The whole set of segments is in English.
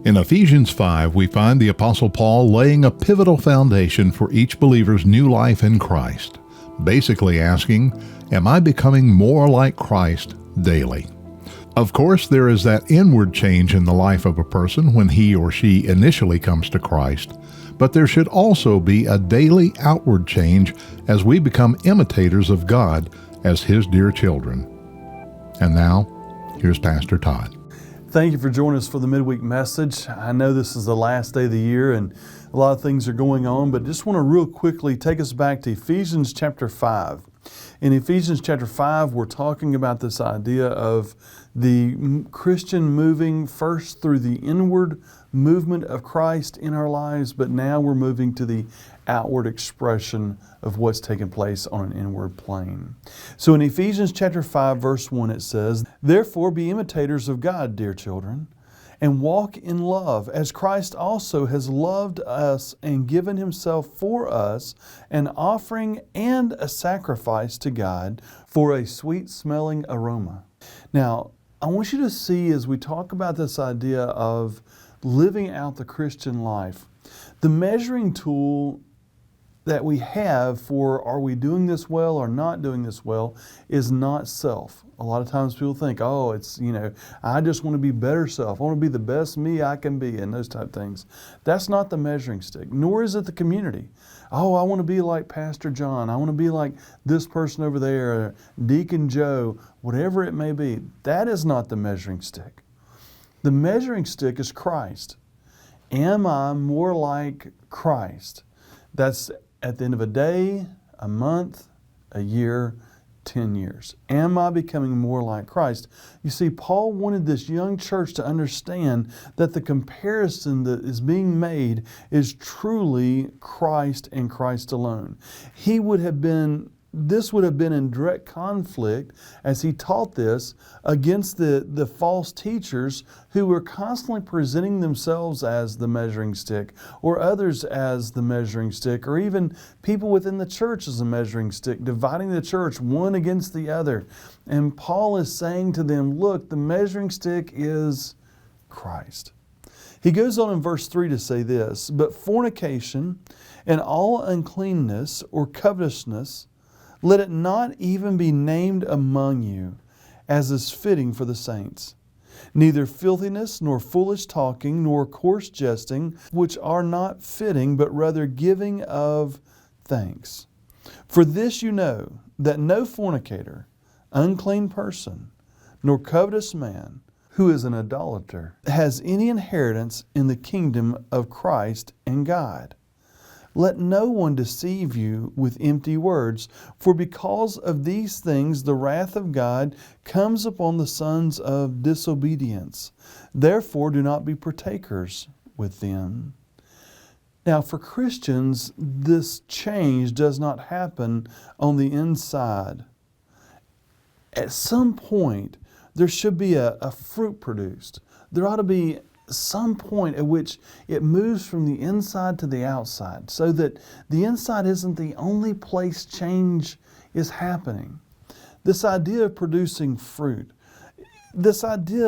In Ephesians 5, we find the Apostle Paul laying a pivotal foundation for each believer's new life in Christ, basically asking, am I becoming more like Christ daily? Of course, there is that inward change in the life of a person when he or she initially comes to Christ, but there should also be a daily outward change as we become imitators of God as His dear children. And now, here's Pastor Todd. Thank you for joining us for the midweek message. I know this is the last day of the year and a lot of things are going on, but just want to real quickly take us back to Ephesians chapter 5. In Ephesians chapter 5, we're talking about this idea of the Christian moving first through the inward movement of Christ in our lives, but now we're moving to the outward expression of what's taking place on an inward plane. So in Ephesians chapter 5, verse 1, it says, "Therefore be imitators of God, dear children, and walk in love, as Christ also has loved us and given Himself for us, an offering and a sacrifice to God for a sweet-smelling aroma." Now, I want you to see as we talk about this idea of living out the Christian life, the measuring tool that we have for are we doing this well or not doing this well is not self. A lot of times people think, oh, it's, I just want to be better self. I want to be the best me I can be and those type of things. That's not the measuring stick, nor is it the community. Oh, I want to be like Pastor John. I want to be like this person over there, or Deacon Joe, whatever it may be. That is not the measuring stick. The measuring stick is Christ. Am I more like Christ? That's at the end of a day, a month, a year, 10 years. Am I becoming more like Christ? You see, Paul wanted this young church to understand that the comparison that is being made is truly Christ and Christ alone. This would have been in direct conflict as he taught this against the false teachers who were constantly presenting themselves as the measuring stick, or others as the measuring stick, or even people within the church as a measuring stick, dividing the church one against the other. And Paul is saying to them, look, the measuring stick is Christ. He goes on in verse 3 to say this, "But fornication and all uncleanness or covetousness, let it not even be named among you, as is fitting for the saints. Neither filthiness, nor foolish talking, nor coarse jesting, which are not fitting, but rather giving of thanks. For this you know, that no fornicator, unclean person, nor covetous man, who is an idolater, has any inheritance in the kingdom of Christ and God. Let no one deceive you with empty words, for because of these things the wrath of God comes upon the sons of disobedience. Therefore do not be partakers with them." Now for Christians, this change does not happen on the inside. At some point, there should be a fruit produced. There ought to be some point at which it moves from the inside to the outside, so that the inside isn't the only place change is happening. This idea of producing fruit, this idea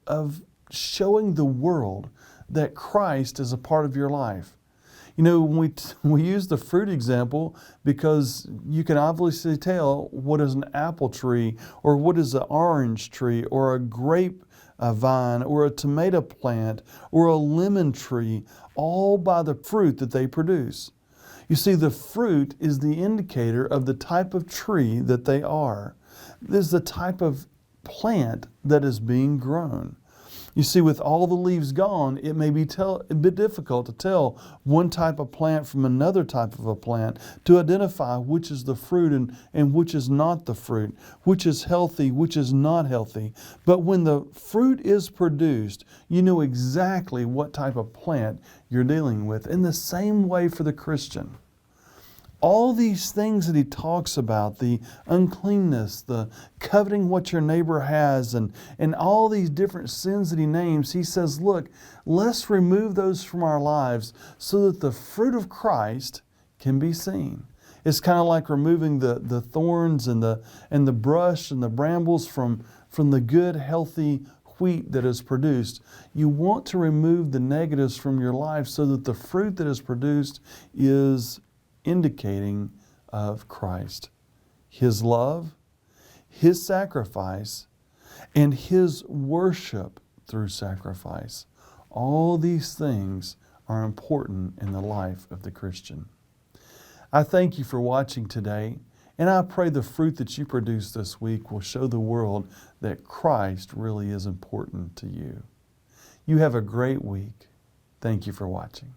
of showing the world that Christ is a part of your life. When we use the fruit example because you can obviously tell what is an apple tree, or what is an orange tree, or a grape a vine, or a tomato plant, or a lemon tree, all by the fruit that they produce. You see, the fruit is the indicator of the type of tree that they are. This is the type of plant that is being grown. You see, with all the leaves gone, it may be a bit difficult to tell one type of plant from another type of a plant, to identify which is the fruit and which is not the fruit, which is healthy, which is not healthy. But when the fruit is produced, you know exactly what type of plant you're dealing with. In the same way for the Christian. All these things that he talks about, the uncleanness, the coveting what your neighbor has, and all these different sins that he names, he says, look, let's remove those from our lives so that the fruit of Christ can be seen. It's kind of like removing the thorns and the brush and the brambles from the good, healthy wheat that is produced, you want to remove the negatives from your life so that the fruit that is produced is indicating of Christ, His love, His sacrifice, and His worship through sacrifice. All these things are important in the life of the Christian. I thank you for watching today, and I pray the fruit that you produce this week will show the world that Christ really is important to you. You have a great week. Thank you for watching.